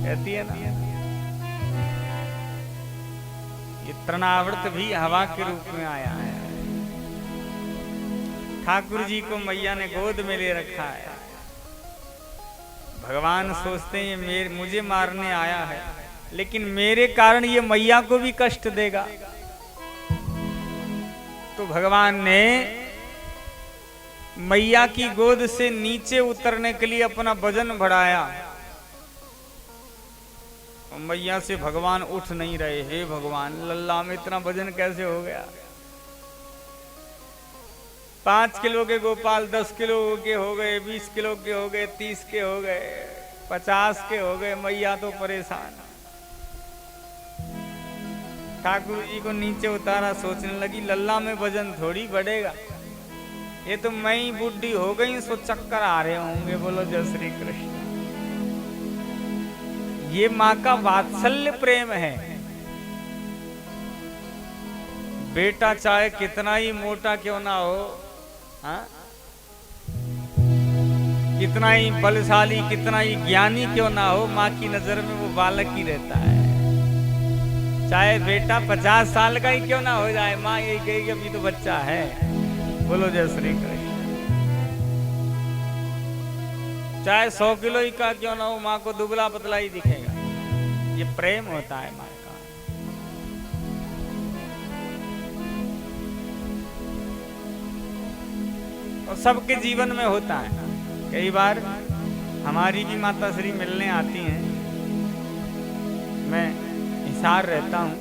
कहती है ना, ये तृणावर्त भी हवा के रूप में आया है। ठाकुर जी को मैया ने गोद में ले रखा है। भगवान सोचते हैं ये मुझे मारने आया है, लेकिन मेरे कारण ये मैया को भी कष्ट देगा। तो भगवान ने मैया की गोद से नीचे उतरने के लिए अपना वजन बढ़ाया। और मैया से भगवान उठ नहीं रहे। हे भगवान, लल्ला में इतना वजन कैसे हो गया? 5 किलो के गोपाल 10 किलो के हो गए, 20 किलो के हो गए, 30 के हो गए, 50 के हो गए। मैया तो परेशान। ठाकुर जी को नीचे उतारा, सोचने लगी लल्ला में वजन थोड़ी बढ़ेगा, ये तो मैं ही बुढ़ी हो गई, सो चक्कर आ रहे होंगे। बोलो जय श्री कृष्ण। ये माँ का वात्सल्य प्रेम है। बेटा चाहे कितना ही मोटा क्यों ना हो, हाँ? कितना ही बलशाली, कितना ही ज्ञानी क्यों ना हो, माँ की नजर में वो बालक ही रहता है। चाहे बेटा 50 साल का ही क्यों ना हो जाए, माँ यही कहेगी अभी तो बच्चा है। बोलो जय श्री कृष्ण। चाहे 100 किलो ही का क्यों ना हो, माँ को दुबला पतला ही दिखेगा। ये प्रेम होता है माँ का। और सबके जीवन में होता है। कई बार हमारी भी माता श्री मिलने आती हैं। मैं हिसार रहता हूँ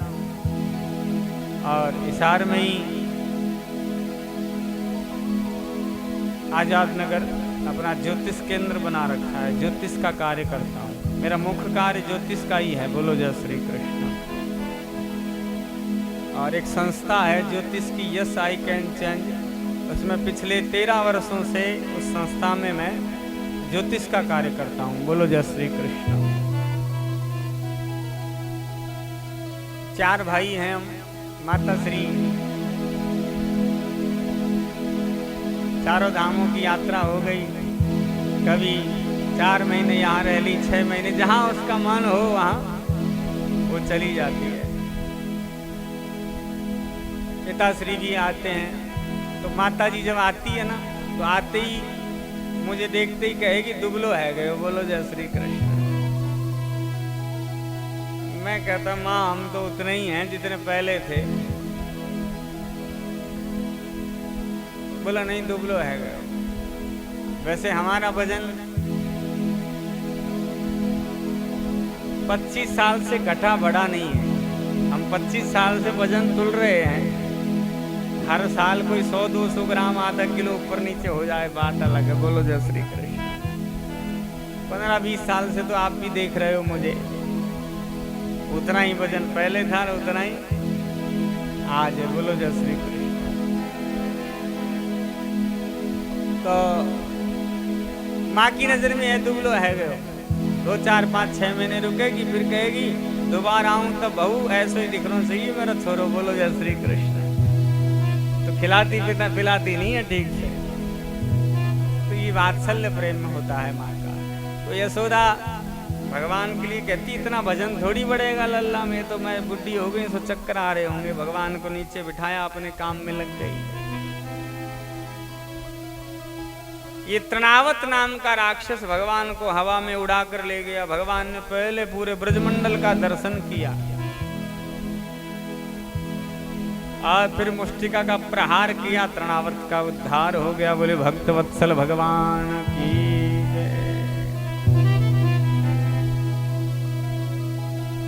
और हिसार में ही आजाद नगर अपना ज्योतिष केंद्र बना रखा है। ज्योतिष का कार्य करता हूँ। मेरा मुख्य कार्य ज्योतिष का ही है। बोलो जय श्री कृष्ण। और एक संस्था है ज्योतिष की, यस आई कैन चेंज। उसमें पिछले 13 वर्षों से उस संस्था में मैं ज्योतिष का कार्य करता हूँ। बोलो जय श्री कृष्ण। 4 भाई हैं हम। माता श्री चारों धामों की यात्रा हो गई। कभी 4 महीने यहाँ रह ली, 6 महीने, जहाँ उसका मन हो वहाँ वो चली जाती है। पिताश्री भी आते हैं। तो माता जी जब आती है ना, तो आते ही मुझे देखते ही कहेगी दुबलो है गए। बोलो जय श्री कृष्ण। मैं कहता माँ हम तो उतने ही हैं जितने पहले थे। बोला नहीं दुबलो है गए। वैसे हमारा वजन 25 साल से घटा बढ़ा नहीं है। हम 25 साल से वजन तुल रहे हैं। हर साल कोई 100-200 ग्राम, आधा किलो ऊपर नीचे हो जाए, बात अलग है। बोलो जय श्री कृष्ण। 15-20 साल से तो आप भी देख रहे हो मुझे। उतना ही वजन पहले था और उतना ही आज है। बोलो जय श्री कृष्ण। तो माँ की नजर में है दुबलो है गए। 2, 4, 5, 6 महीने रुकेगी, फिर कहेगी दोबारा आऊं तब बहू ऐसे ही दिखना चाहिए मेरा छोरो। बोलो जय श्री कृष्ण। तो खिलाती पिलाती नहीं है ठीक से। तो ये वात्सल्य प्रेम होता है माँ का। तो यशोदा भगवान के लिए कहती इतना भजन थोड़ी बढ़ेगा लल्ला में, तो मैं बुढ़ी हो गई, सो चक्कर आ रहे होंगे। भगवान को नीचे बिठाया, अपने काम में लग गई। ये तृणावत नाम का राक्षस भगवान को हवा में उड़ा कर ले गया। भगवान ने पहले पूरे ब्रजमंडल का दर्शन किया और फिर मुष्टिका का प्रहार किया। तृणावर्त का उद्धार हो गया। बोले भक्तवत्सल भगवान की जय।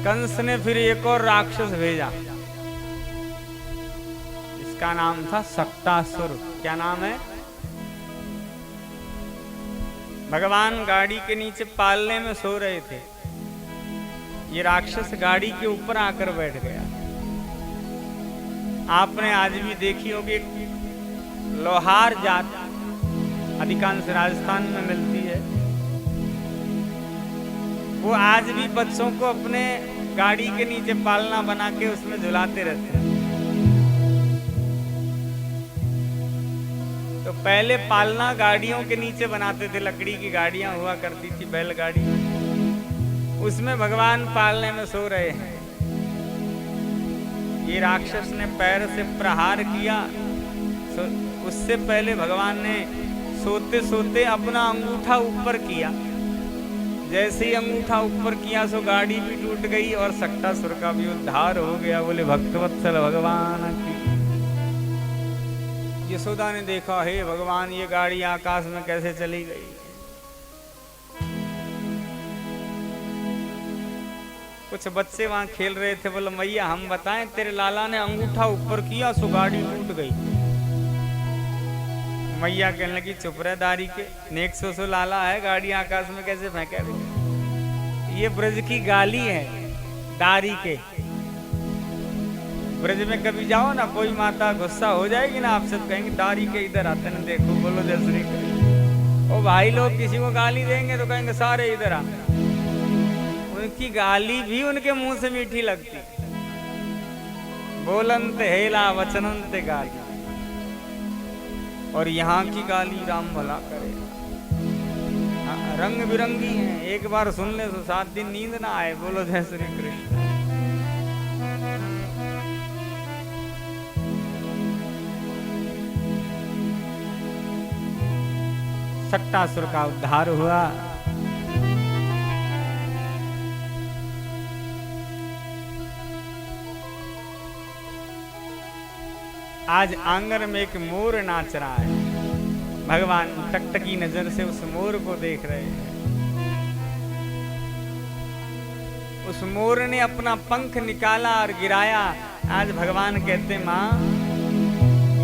कंस ने फिर एक और राक्षस भेजा। इसका नाम था सक्तासुर। क्या नाम है? भगवान गाड़ी के नीचे पालने में सो रहे थे। ये राक्षस गाड़ी के ऊपर आकर बैठ गया। आपने आज भी देखी होगी लोहार जात, अधिकांश राजस्थान में मिलती है। वो आज भी बच्चों को अपने गाड़ी के नीचे पालना बना के उसमें झुलाते रहते हैं। तो पहले पालना गाड़ियों के नीचे बनाते थे। लकड़ी की गाड़ियां हुआ करती थी, बैलगाड़ी। उसमें भगवान पालने में सो रहे हैं। ये राक्षस ने पैर से प्रहार किया, उससे पहले भगवान ने सोते सोते अपना अंगूठा ऊपर किया। जैसे ही अंगूठा ऊपर किया सो गाड़ी भी टूट गई और सक्टासुर का भी उद्धार हो गया। बोले भक्तवत्सल भगवान की। यशोदा ने देखा, हे भगवान, ये गाड़ी आकाश में कैसे चली गई। कुछ बच्चे वहां खेल रहे थे, बोले मैया हम बताएं, तेरे लाला ने अंगूठा ऊपर किया सो गाड़ी टूट गई। मैया कहने लगी, चुप रहे दारी के, नेक सो लाला है, गाड़ी आकाश में कैसे फेंके। ये ब्रज की गाली है दारी के। ब्रज में कभी जाओ ना, कोई माता गुस्सा हो जाएगी ना आपसे, तो कहेंगे दारी के इधर आते ना, देखो बोलो जय श्री कृष्ण। ओ भाई लोग किसी को गाली देंगे तो कहेंगे सारे इधर आ। उनकी गाली भी उनके मुंह से मीठी लगती। बोलंत हेला वचनंत गाली, और यहाँ की गाली राम भला करे। रंग बिरंगी है, एक बार सुन ले तो 7 दिन नींद ना आए। बोलो जय श्री कृष्ण। सक्टासुर का उद्धार हुआ। आज आंगन में एक मोर नाच रहा है। भगवान टकटकी नजर से उस मोर को देख रहे हैं। उस मोर ने अपना पंख निकाला और गिराया। आज भगवान कहते, माँ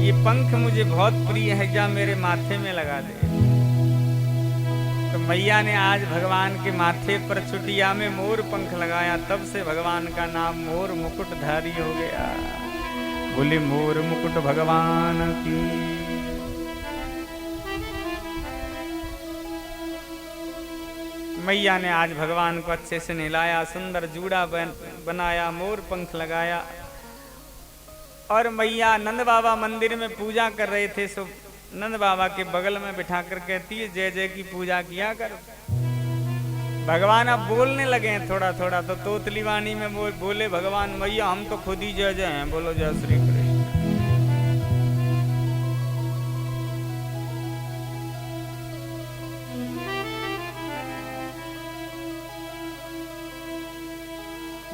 ये पंख मुझे बहुत प्रिय है, जा मेरे माथे में लगा दे। तो मैया ने आज भगवान के माथे पर चुटिया में मोर पंख लगाया। तब से भगवान का नाम मोर मुकुटधारी हो गया। बोले मोर मुकुट भगवान की। मैया ने आज भगवान को अच्छे से नहलाया, सुंदर जूड़ा बनाया, मोर पंख लगाया। और मैया नंद बाबा मंदिर में पूजा कर रहे थे, सो नंद बाबा के बगल में बिठा कर कहती है, जय जय की पूजा किया कर। भगवान अब बोलने लगे हैं थोड़ा थोड़ा, तो तोतली वाणी में बोले भगवान, मैया हम तो खुद ही जय जय हैं। बोलो जय श्री कृष्ण।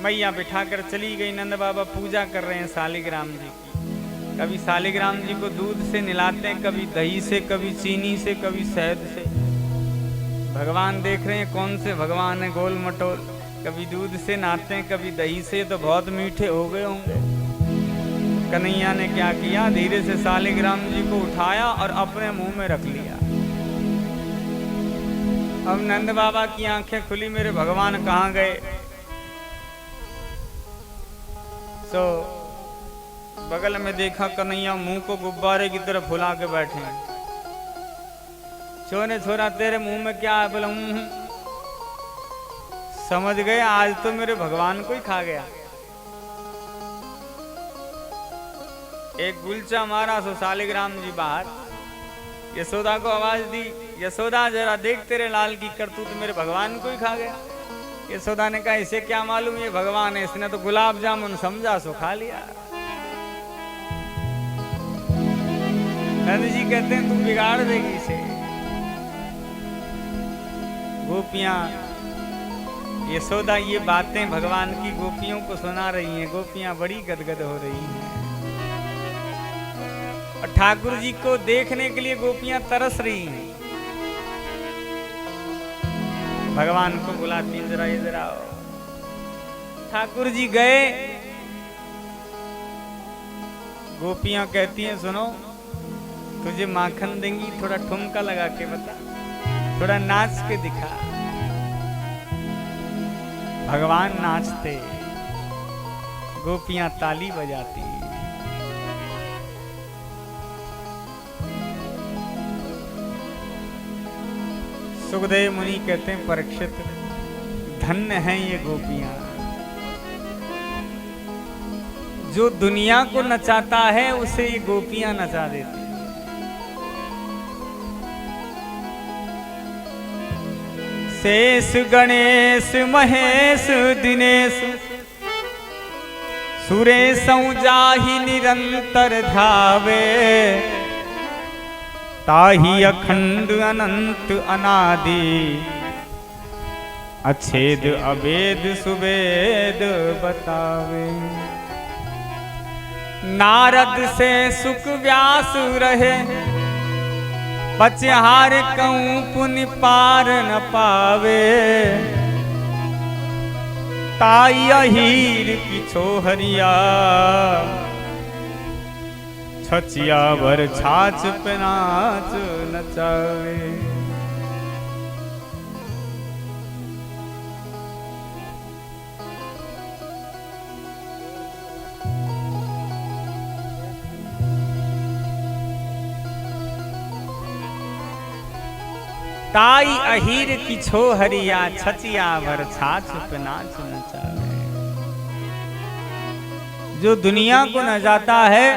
मैया बिठाकर चली गई। नंद बाबा पूजा कर रहे हैं शालिग्राम जी की। कभी शालिग्राम जी को दूध से नहलाते हैं, कभी दही से, कभी चीनी से, कभी शहद से। भगवान देख रहे हैं कौन से भगवान है गोल मटोल। कभी दूध से नहाते हैं, कभी दही से, तो बहुत मीठे हो गए होंगे। कन्हैया ने क्या किया, धीरे से शालिग्राम जी को उठाया और अपने मुंह में रख लिया। अब नंद बाबा की आंखें खुली, मेरे भगवान कहाँ गए। तो बगल में देखा, कन्हैया मुंह को गुब्बारे की तरह फुला के बैठे हैं। छोने छोरा तेरे मुंह में क्या है। बोला समझ गए, आज तो मेरे भगवान को ही खा गया। एक गुलचा मारा सो शालिग्राम जी बाहर। यशोदा को आवाज दी, यशोदा जरा देख तेरे लाल की करतूत, मेरे भगवान को ही खा गया। यशोदा ने कहा, इसे क्या मालूम ये भगवान है, इसने तो गुलाब जामुन समझा सो खा लिया। नंद जी कहते हैं, तू बिगाड़ देगी इसे। गोपियां, यशोदा ये बातें भगवान की गोपियों को सुना रही हैं। गोपियां बड़ी गदगद हो रही हैं। और ठाकुर जी को देखने के लिए गोपियां तरस रही हैं। भगवान को बुलाती, जरा इधर आओ। ठाकुर जी गए। गोपियां कहती हैं, सुनो तुझे माखन देंगी, थोड़ा ठुमका लगा के बता, थोड़ा नाच के दिखा। भगवान नाचते, गोपियां ताली बजाती। सुखदेव मुनि कहते हैं, परीक्षित धन्य हैं ये गोपियां। जो दुनिया को नचाता है उसे ये गोपियां नचा देती। शेष गणेश महेश दिनेश सुरेश जाहि निरंतर धावे ताहि अखंड अनंत अनादि अछेद अभेद सुवेद बतावे। नारद से सुख व्यास रहे पचहार कहूँ पुनि पार न पावे ताई अहीर की छोहरिया छचिया भर छाछ पे नाच नचावे। ताई अहीर की छोहरिया छचिया भर छाछ पे नाच नचावे। जो दुनिया को न जाता है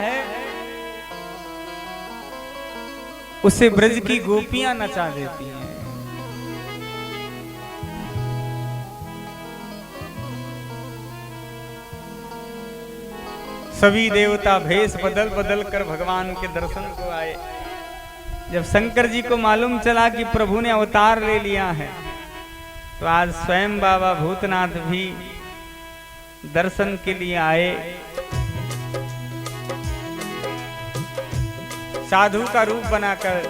उसे ब्रज की गोपियां नचा देती हैं। सभी देवता भेष बदल बदल कर भगवान के दर्शन को आए। जब शंकर जी को मालूम चला कि प्रभु ने अवतार ले लिया है तो आज स्वयं बाबा भूतनाथ भी दर्शन के लिए आए। साधु का रूप बनाकर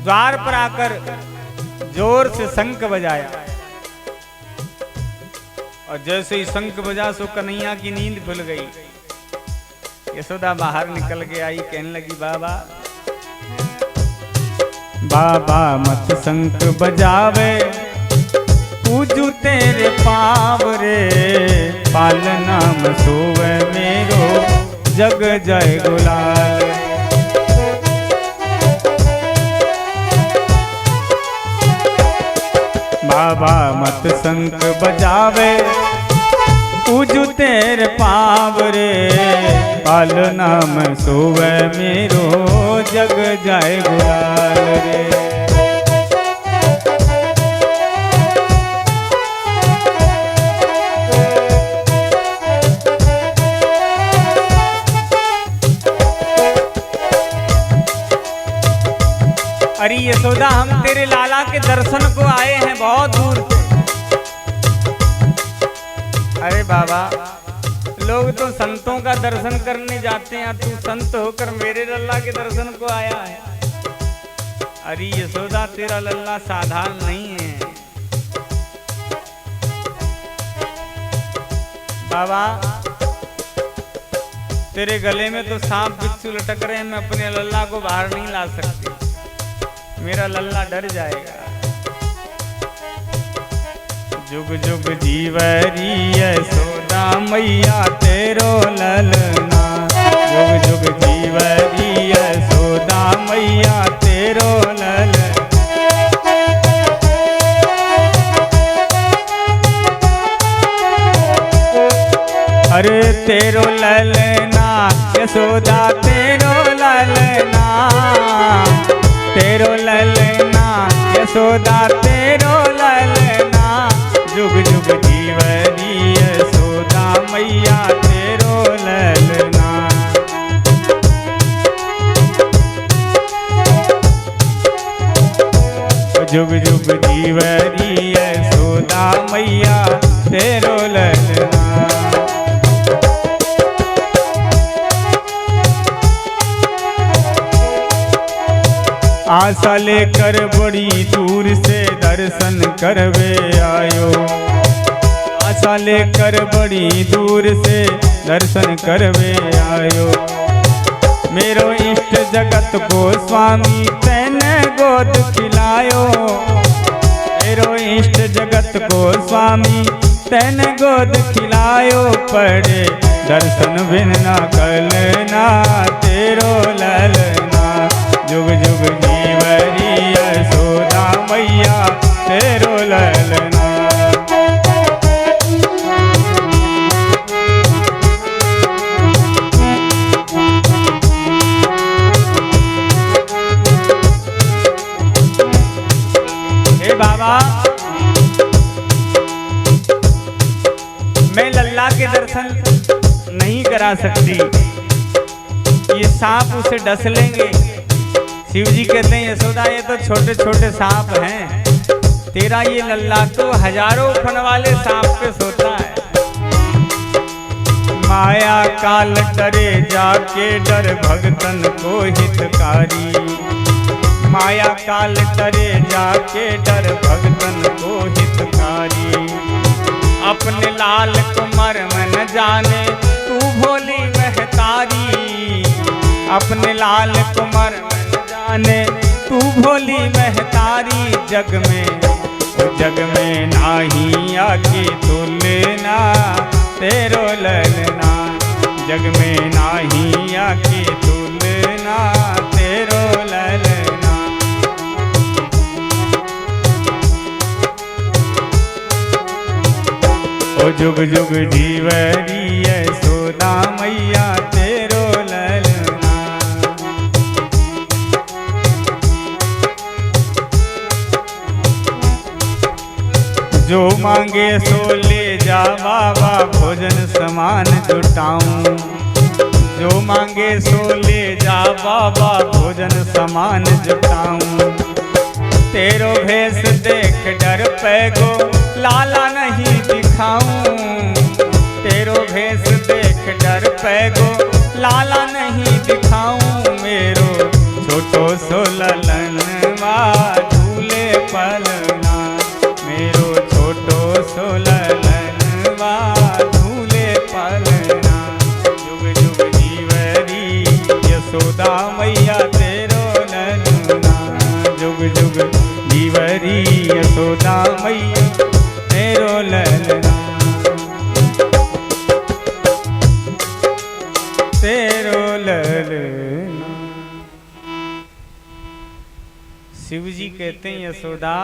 द्वार पर आकर जोर से शंख बजाया और जैसे ही शंख बजा सो कन्हैया की नींद खुल गई। यशोदा बाहर निकल के आई, कहने लगी बाबा बाबा मत शंख बजावे पूजू तेरे पाव रे पालना में सोवे मेरो जग जय गुलाल। बाबा मत शंख बजावे पूजू तेरे पाव रे पालना में सोवे मेरो जग जय गुलाल रे। अरे यशोदा हम तेरे लाला के दर्शन को आए हैं बहुत दूर से। अरे बाबा लोग तो संतों का दर्शन करने जाते हैं, तू संत होकर मेरे लल्ला के दर्शन को आया है। अरे यशोदा तेरा लल्ला साधारण नहीं है बाबा। तेरे गले में तो सांप बिच्छू लटक रहे हैं, मैं अपने लल्ला को बाहर नहीं ला सकती, मेरा लल्ला डर जाएगा। जुग जुग जीवरी यशोदा मैया तेरो ललना, जुग जुग जीवरी यशोदा मैया तेरो ललना। अरे तेरो ललना यशोदा तेरो ललना, तेरो ललना यशोदा तेरो ललना, जुग जुग जीवरी यशोदा मैया तेरो ललना। जुग जुग जीवरी यशोदा मैया तेरो ललना। आशा लेकर बड़ी दूर से दर्शन करवे आयो, आशा लेकर बड़ी दूर से दर्शन करवे आयो। मेरो इष्ट जगत को स्वामी तैने गोद खिलायो, मेरो इष्ट जगत को स्वामी तैने गोद खिलायो। पड़े दर्शन बिन ना कलना तेरो ललना, जुग जुग जीवरी यशोदा मैया तेरो ललना। हे मैं लल्ला के दर्शन नहीं करा सकती, ये सांप उसे डस लेंगे। शिव जी कहते हैं यशोदा ये तो छोटे छोटे सांप हैं, तेरा ये लल्ला तो हजारों फन वाले सांप पे सोता है। माया काल डरे जाके डर भगतन को हितकारी, माया काल डरे जाके डर भगतन को हितकारी। अपने लाल को मर्म न जाने तू भोली महतारी, अपने लाल को मर्म न जाने तू भोली महतारी। जग में नाही आके तुलना तेरो ललना, जग में नाही आके तुलना तेरो ललना। ओ जुग जुग जीवरी यशोदा मैया तेरो ललना। जो मांगे सो ले जा बाबा भोजन समान जुटाऊं, जो मांगे सो ले जा बाबा भोजन समान जुटाऊं। तेरो भेष देख डर पैगो लाला नहीं दिखाऊं, तेरो भेष देख डर पैगो लाला नहीं दिखाऊं। मेरो छोटो सो ललनवा झूले पलना, मेरो छोटो सो ललनवा झूले पलना। जुग जुग जीवरी यशोदा मैया तेरो ललना, जुग जुग जीवरी यशोदा मैया तेरो ललना, तेरो ललना। शिव जी कहते हैं यशोदा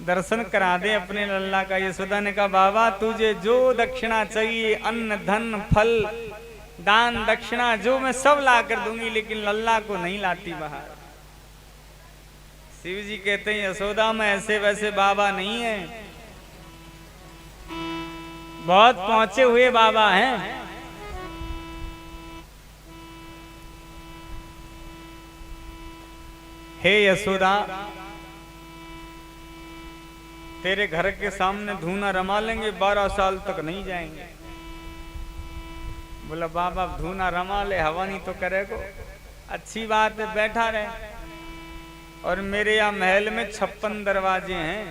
दर्शन करा दे अपने लल्ला का। यशोदा ने कहा बाबा तुझे जो दक्षिणा चाहिए, अन्न धन फल दान दक्षिणा जो मैं सब ला कर दूंगी, लेकिन लल्ला को नहीं लाती बाहर। शिव जी कहते हैं यशोदा मैं ऐसे वैसे बाबा नहीं है, बहुत पहुंचे हुए बाबा हैं। हे यशोदा तेरे घर के सामने धूना रमा लेंगे, 12 साल तक नहीं जाएंगे। बोला बाबा धूना रमा ले, हवा नहीं तो करेगो। अच्छी बात है बैठा रहे। और मेरे यहाँ महल में 56 दरवाजे हैं,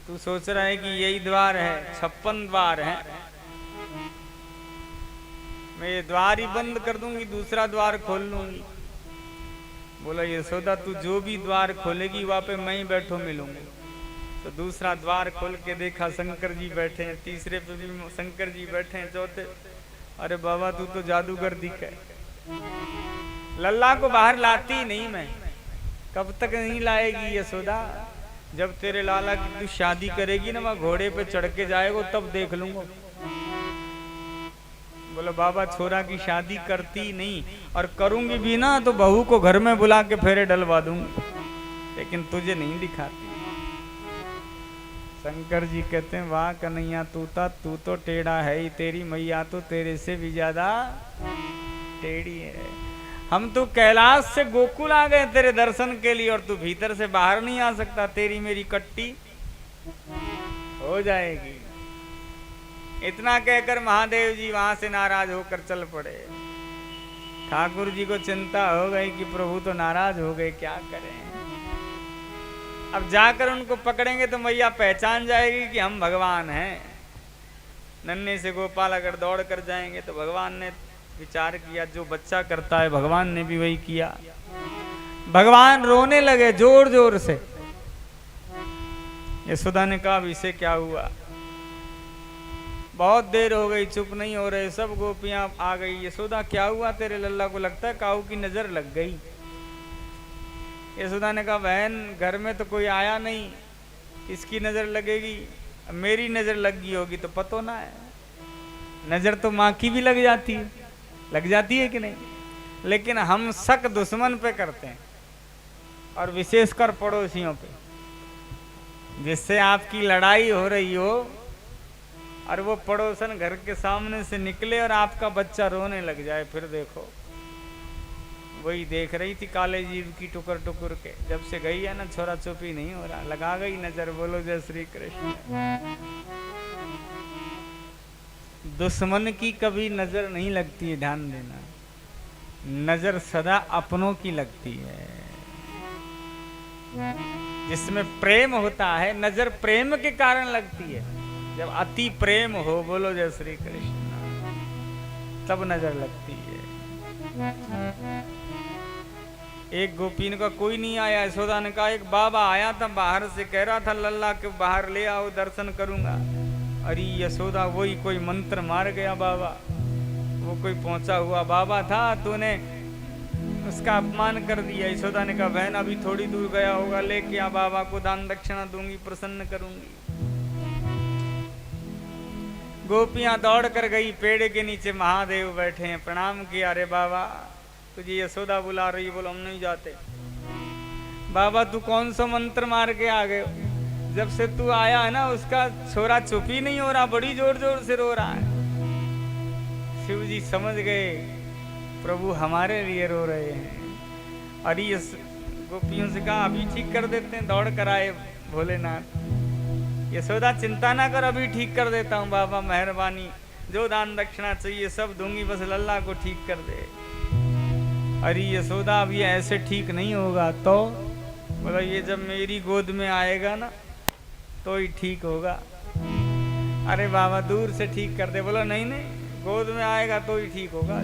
तू सोच रहा है कि यही द्वार है? 56 द्वार हैं। मैं ये द्वार ही बंद कर दूंगी, दूसरा द्वार खोल लूंगी। बोला यशोदा तू जो भी द्वार खोलेगी वहां पे मैं ही बैठो मिलूंगी। तो दूसरा द्वार खोल के देखा शंकर जी बैठे हैं, तीसरे पे भी शंकर जी बैठे हैं, चौथे अरे बाबा तू तो जादूगर दिखे। लल्ला को बाहर लाती नहीं मैं, कब तक नहीं लाएगी यशोदा? जब तेरे लाला की तू शादी करेगी ना, वहां घोड़े पे चढ़ के जाएगा तब देख लूंगा। बोला बाबा छोरा की शादी करती नहीं, और करूंगी भी ना तो बहू को घर में बुला के फेरे डलवा दूंगी, लेकिन तुझे नहीं दिखाती। शंकर जी कहते हैं वाह कन्हैया तू तो टेढ़ा है ही, तेरी मैया तो तेरे से भी ज्यादा टेढ़ी है। हम तो कैलाश से गोकुल आ गए तेरे दर्शन के लिए, और तू भीतर से बाहर नहीं आ सकता। तेरी मेरी कट्टी हो जाएगी। इतना कहकर महादेव जी वहां से नाराज होकर चल पड़े। ठाकुर जी को चिंता हो गई कि प्रभु तो नाराज हो गए, क्या करें। अब जाकर उनको पकड़ेंगे तो मैया पहचान जाएगी कि हम भगवान हैं। नन्हे से गोपाल अगर दौड़ कर जाएंगे तो भगवान ने विचार किया जो बच्चा करता है भगवान ने भी वही किया। भगवान रोने लगे जोर जोर से। यशोदा ने कहा इसे क्या हुआ? बहुत देर हो गई, चुप नहीं हो रहे। सब गोपियां आ गई। यशोदा क्या हुआ तेरे लल्ला को? लगता है काऊ की नजर लग गई। यशोदा ने कहा बहन घर में तो कोई आया नहीं, इसकी नजर लगेगी, मेरी नजर लग गई होगी तो पतो ना है। नजर तो माँ की भी लग जाती है कि नहीं? लेकिन हम शक दुश्मन पे करते हैं। और विशेषकर पड़ोसियों पे, जिससे आपकी लड़ाई हो रही हो और वो पड़ोसन घर के सामने से निकले और आपका बच्चा रोने लग जाए, फिर देखो। वही देख रही थी काले जीव की टुकर टुकर के, जब से गई है ना छोरा चुपी नहीं हो रहा, लगा गई नजर। बोलो जय श्री कृष्ण। दुश्मन की कभी नजर नहीं लगती है, ध्यान देना। नजर सदा अपनों की लगती है। जिसमें प्रेम होता है नजर प्रेम के कारण लगती है। जब अति प्रेम हो, बोलो जय श्री कृष्ण, तब नजर लगती है। एक गोपीन का कोई नहीं आया, यशोदा ने कहा एक बाबा आया था बाहर से, कह रहा था लल्ला के बाहर ले आओ दर्शन करूंगा। अरे यशोदा वही कोई मंत्र मार गया बाबा, वो कोई पहुंचा हुआ बाबा था, तूने उसका अपमान कर दिया। यशोदा ने कहा बहन अभी थोड़ी दूर गया होगा, लेके आ बाबा को, दान दक्षिणा दूंगी, प्रसन्न करूंगी। गोपियां दौड़ कर गई, पेड़ के नीचे महादेव बैठे हैं, प्रणाम किया। अरे बाबा तुझे यशोदा बुला रही, बोलो हम नहीं जाते। बाबा तू कौन सा मंत्र मार के आ गए? जब से तू आया है ना उसका छोरा चुप ही नहीं हो रहा, बड़ी जोर जोर से रो रहा है। शिव जी समझ गए प्रभु हमारे लिए रो रहे हैं। अरे इस गोपियों से कहा अभी ठीक कर देते हैं, दौड़ कर आए भोलेनाथ। यशोदा चिंता ना कर, अभी ठीक कर देता हूँ बाबा, मेहरबानी, जो दान दक्षिणा चाहिए सब दूंगी, बस लल्ला को ठीक कर दे। अरे यशोदा अब ये ऐसे ठीक नहीं होगा, तो बोला ये जब मेरी गोद में आएगा ना तो ही ठीक होगा। अरे बाबा दूर से ठीक कर दे। बोला नहीं नहीं, गोद में आएगा तो ही ठीक होगा।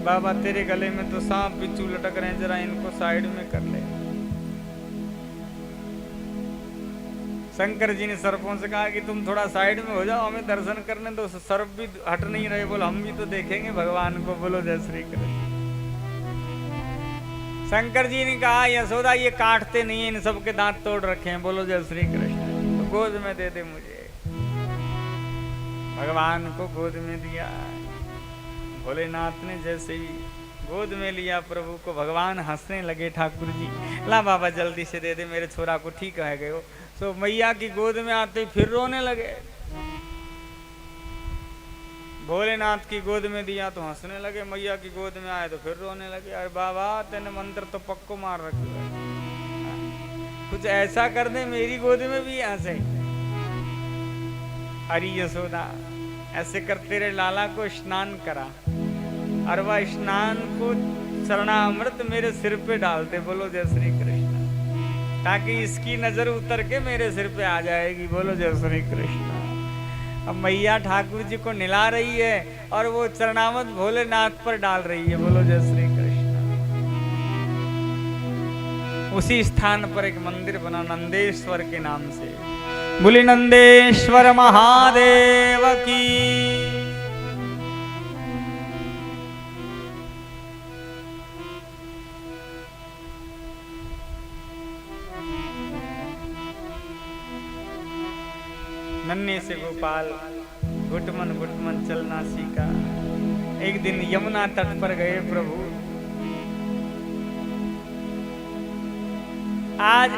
बाबा तेरे गले में तो सांप बिच्छू लटक रहे हैं, जरा इनको साइड में कर ले। शंकर जी ने सर्पों से कहा कि तुम थोड़ा साइड में हो जाओ, हमें दर्शन करने दो। सर्प भी हट नहीं रहे, बोलो हम भी तो देखेंगे भगवान को। बोलो जय श्री कृष्ण। शंकर जी ने कहा यशोदा ये काटते नहीं है, इन सबके दांत तोड़ रखे हैं। बोलो जय श्री कृष्ण। तो गोद में दे दे मुझे। भगवान को गोद में दिया। भोलेनाथ ने जैसे ही गोद में लिया प्रभु को, भगवान हंसने लगे। ठाकुर जी ला बाबा जल्दी से दे दे, मेरे छोरा को ठीक है गए हो। तो मैया की गोद में आते फिर रोने लगे। भोलेनाथ की गोद में दिया तो हंसने लगे, मैया की गोद में आए तो फिर रोने लगे। अरे बाबा तेने मंत्र तो पक्को मार रखे है, कुछ ऐसा कर दे मेरी गोद में भी हंसे। अरे यशोदा ऐसे कर तेरे लाला को स्नान करा, और वह स्नान को चरणामृत मेरे सिर पे डालते। बोलो जय श्री कृष्ण, ताकि इसकी नजर उतर के मेरे सिर पे आ जाएगी। बोलो जय श्री कृष्ण। अब मैया ठाकुर जी को निला रही है और वो चरणामृत भोलेनाथ पर डाल रही है। बोलो जय श्री कृष्ण। उसी स्थान पर एक मंदिर बना नंदेश्वर के नाम से। बोले नंदेश्वर महादेव की। नन्हे से गोपाल घुटमन चलना सीखा। एक दिन यमुना तट पर गए प्रभु। आज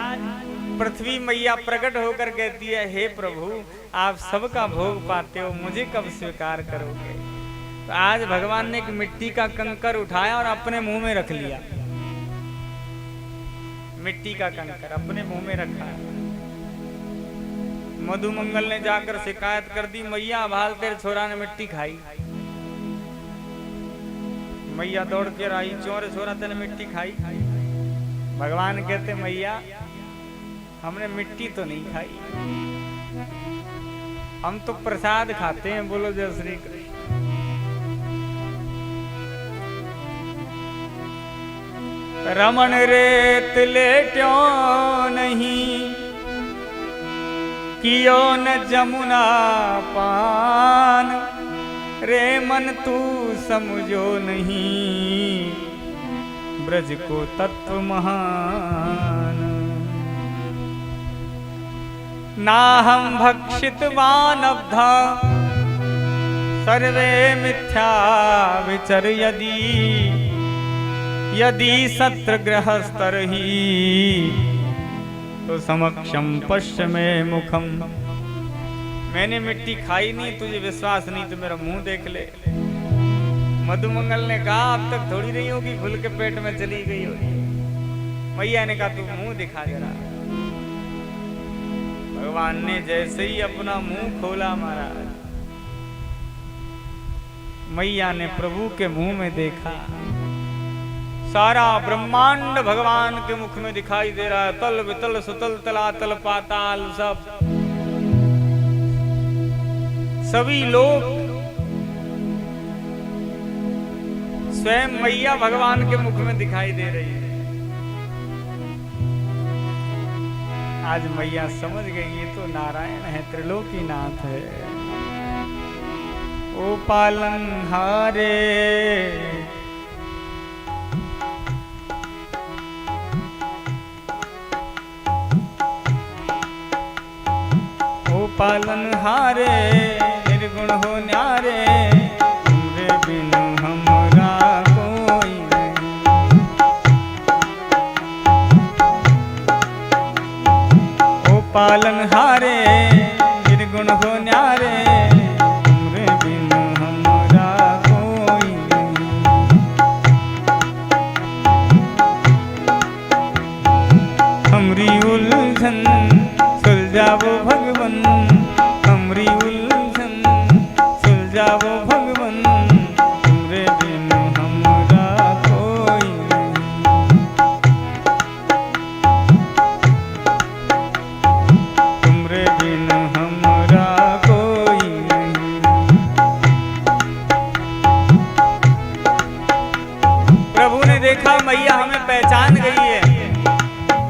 पृथ्वी मैया प्रकट होकर कहती है हे प्रभु आप सबका भोग पाते हो, मुझे कब स्वीकार करोगे? तो आज भगवान ने एक मिट्टी का कंकर उठाया और अपने मुंह में रख लिया। मिट्टी का कंकर अपने मुंह में रखा। मधुमंगल ने जाकर शिकायत कर दी, मैया भाल तेरे छोरा ने मिट्टी खाई। मैया दौड़ कर आई, चोर छोरा तेने मिट्टी खाई। भगवान कहते मैया हमने मिट्टी तो नहीं खाई, हम तो प्रसाद खाते हैं। बोलो जय श्री कृष्ण। रमन रेत लेट्यो नहीं, कियो न जमुना पान, रे मन तू समझो नहीं, ब्रज को तत्व महान। ना हम भक्षितवानब्धा, सर्वे मिथ्या विचर यदि, यदि सत्र गृहस्तर ही तो समक्षम पश्य में मुखम। मैंने मिट्टी खाई नहीं, तुझे विश्वास नहीं तो मेरा मुंह देख ले। मधुमंगल ने कहा अब तक थोड़ी नहीं होगी, खुल के पेट में चली गई होगी। मैया ने कहा तू मुंह दिखा जरा। भगवान ने जैसे ही अपना मुंह खोला महाराज, मैया ने प्रभु के मुंह में देखा, सारा ब्रह्मांड भगवान के मुख में दिखाई दे रहा है। तल वितल सुतल तलातल पाताल सब सभी लोग स्वयं मैया भगवान के मुख में दिखाई दे रही है। आज मैया समझ गई ये तो नारायण है, त्रिलोकीनाथ है। ओ पालनहारे पालनहारे निर्गुण हो न्यारे, तुमरे बिनु हमरा कोई नहीं। ओ पालनहारे निर्गुण हो न्यारे, तुमरे बिनु हमरा कोई नहीं। हमरी उलझन सुलझावो भगवन, हमरी उलझन सुलझावो भगवन, तुमरे बिनु हमरा कोई नहीं। तुमरे बिनु हमरा कोई नहीं। प्रभु ने देखा मैया हमें पहचान गई है,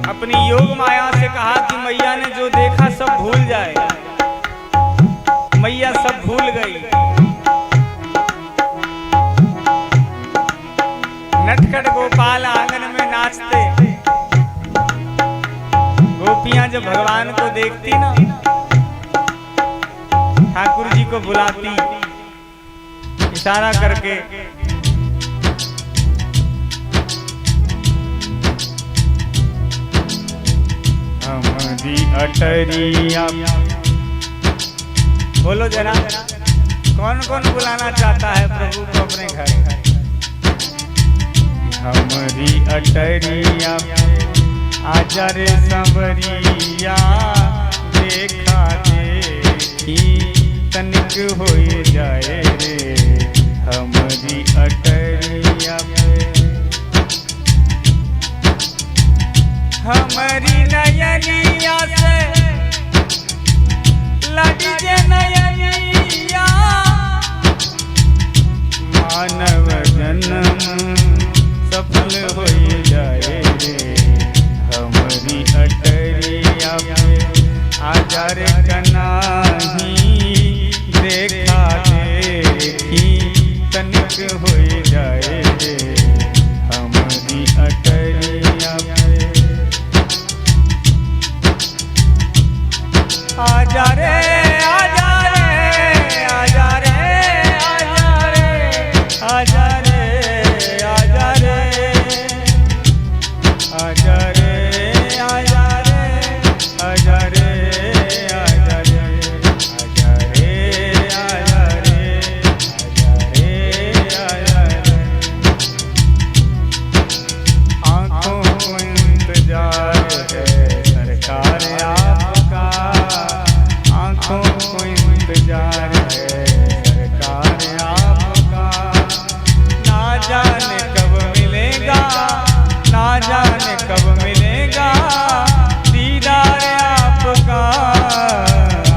अपनी योग माया से कहा कि मैया ने जो देखा सब भूल जाए। मैया सब भूल गई। नटखट गोपाल आंगन में नाचते, गोपियां जब भगवान को देखती ना, ठाकुर जी को बुलाती इशारा करके, हमारी अटरिया। बोलो जरा, कौन कौन बुलाना चाहता है प्रभु को अपने घर? हमारी अटरिया आजा रे सांवरिया, देखा देखी तनिक हो जाए रे। हमारी अटरिया हमारी नयनिया से लड़ी जे नयनिया, मानव जन्म सफल हो जाए रे। हमारी अटरिया आजा रे कनाही, देखा देखी तनिक हो जाए रे। हमारी अटरिया आजा रे आजा रे आजा रे आजा रे आजा रे आजा रे आजा रे आजा रे आजा रे आजा रे आजा रे आजा रे आजा रे। आंखों को इंतजार है सरकार आपका, आंखों को इंतजार है सरकार आपका। ना जाने कब मिलेगा, ना जाने कब मिलेगा दीदार आपका।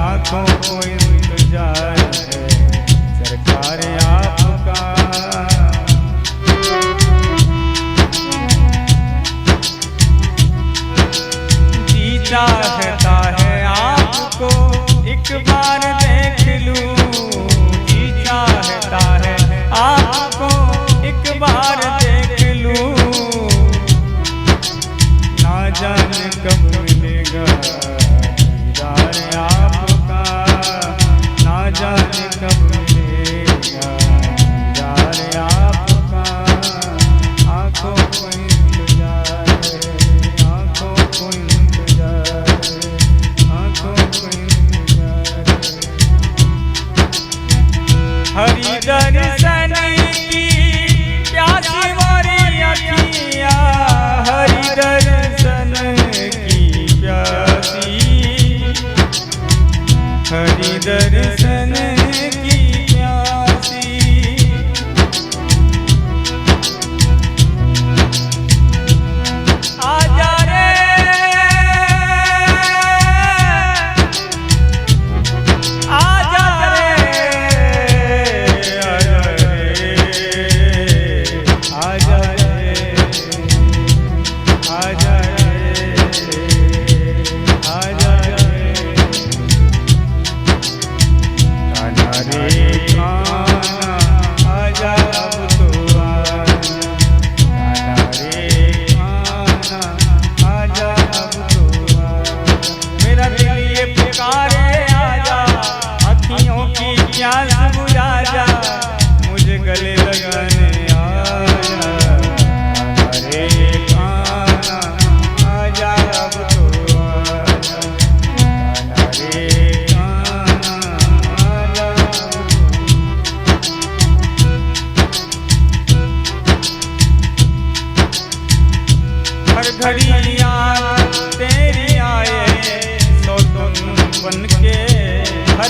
आंखों को इंतजार है सरकार आपका। जी चाहता है आपको एक बार देख लूं, जी चाहता है आपको एक बार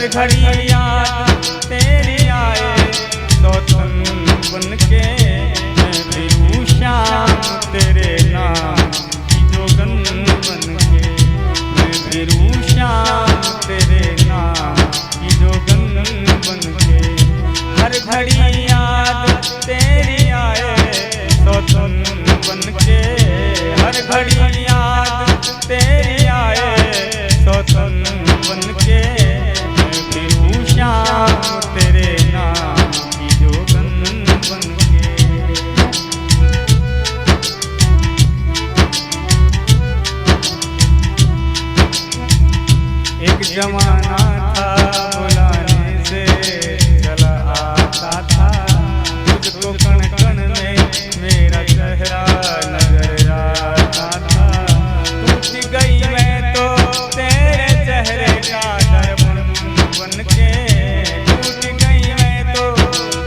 हर घड़ी याद तेरी आए सौतन बन के मैं फिरूं शाम तेरे नाम की जोगन बन के मैं फिरूं शाम तेरे नाम की जोगन बन के हर घड़ी याद तेरी आए सौतन बन के हर घड़ी याद तेरी आए सौतन बन के मैं फिरूं शाम तेरे नाम की जोगन बन के। एक जमाना था बुलाने से चला आता था तुझको कण कण में मेरा चेहरा नजर आता था टूट गई मैं तो तेरे चेहरे का दर्पण बन के टूट गई मैं तो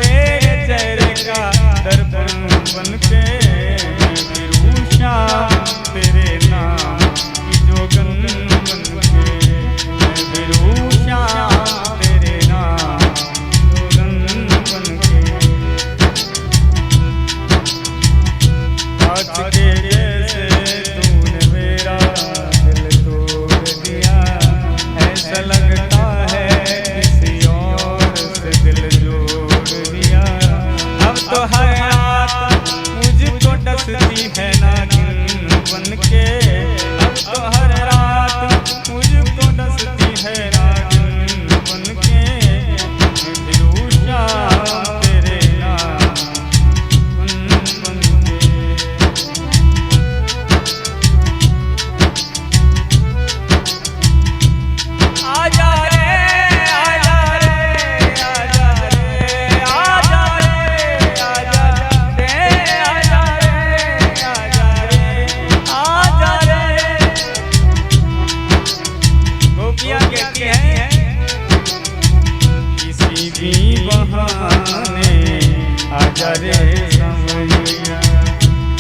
तेरे चेहरे का दर्पण बन के मैं फिरूं शाम तेरे नाम की जोगन बन के मैं फिरूं शाम तेरे नाम की जोगन बन के। आज के जैसे तूने मेरा दिल तोड़ दिया ऐसा लगता है किसी और से दिल जोड़ दिया अब तो हर रात मुझको डसती है नागिन बन के अब तो हर रात मुझको डसती है नागिन बन के मैं फिरूं शाम तेरे नाम बन के। आजा रे आजा रे आजा रे आजा रे आजा रे आजा रे आजा रे। गोपियाँ कहती हैं किसी भी बहाने आजा रे संवरिया